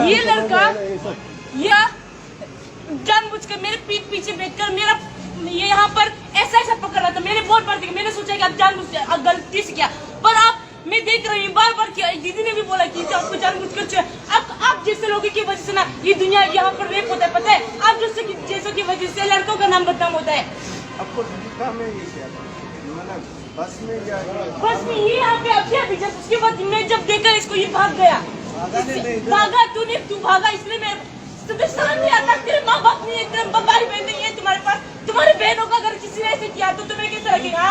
ये लड़का या जानबूझ कर मेरे पीठ पीछे बैठकर मेरा ये यहाँ पर ऐसा पकड़ रहा था। मैंने बहुत बार देखा, मैंने सोचा कि आप जानबूझ गलती से किया, पर आप मैं देख रही हूँ बार बार किया। दीदी ने भी बोला कि आपको जानबूझ कर आप जैसे लोगों की वजह से ना ये दुनिया यहाँ पर रेप होता है, पता है? आप जैसों की वजह से लड़कों का नाम बदनाम होता है। आपको बस में ये यहाँ पे अभी जब उसके बाद मैं जब देखा इसको ये भाग गया। भागा तू भागा, इसलिए मैं तुम्हें समझ नहीं आता। तेरे माँ बाप नहीं है, तेरे भाई बहन नहीं है तुम्हारे पास। तुम्हारे बहनों का अगर किसी ने ऐसे किया तो तुम्हें कैसा लगेगा?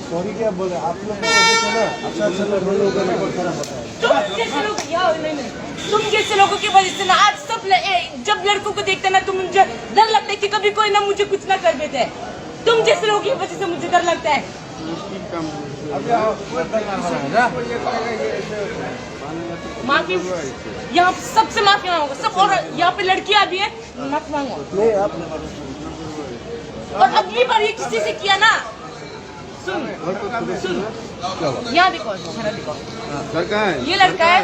सॉरी क्या बोले आप लोग की वजह से ना अच्छा लोगों का रिकॉर्ड खराब होता है। तुम जैसे लोगों की वजह से ना आज सब जब लड़कों को देखते ना तो मुझे डर लगता है कि कभी कोई ना मुझे कुछ ना कर देते। तुम जैसे लोगों की वजह से मुझे डर लगता है। माफी यहाँ सबसे माफी मांगो सब, और यहाँ पे लड़कियां भी है, माफी मांगो। और अगली बार ये किसी से किया ना, सुन यहाँ देखो, ये लड़का है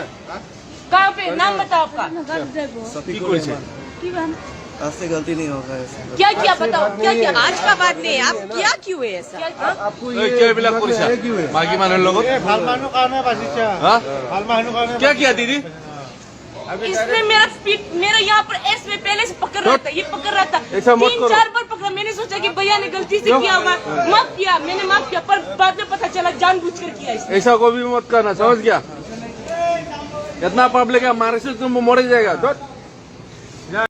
कहाँ पे, नाम बताओ आपका। आपसे गलती नहीं होगा ऐसा। क्या किया बताओ, क्या किया? आज का बात नहीं, आप क्या क्यों है ऐसा? आपको क्या किया दीदी? इसने मेरा यहाँ पर ऐसे में पहले से पकड़ रहा था, ये पकड़ रहा था, ऐसा मत करो। 3-4 बार पकड़ा। मैंने सोचा कि भैया ने गलती से किया होगा, माफ किया, मैंने माफ किया, पर बाद में पता चला जानबूझकर किया इसने। ऐसा को भी मत करना, समझ गया? इतना पब्लिक है, मारे से तुम मोड़े जाएगा।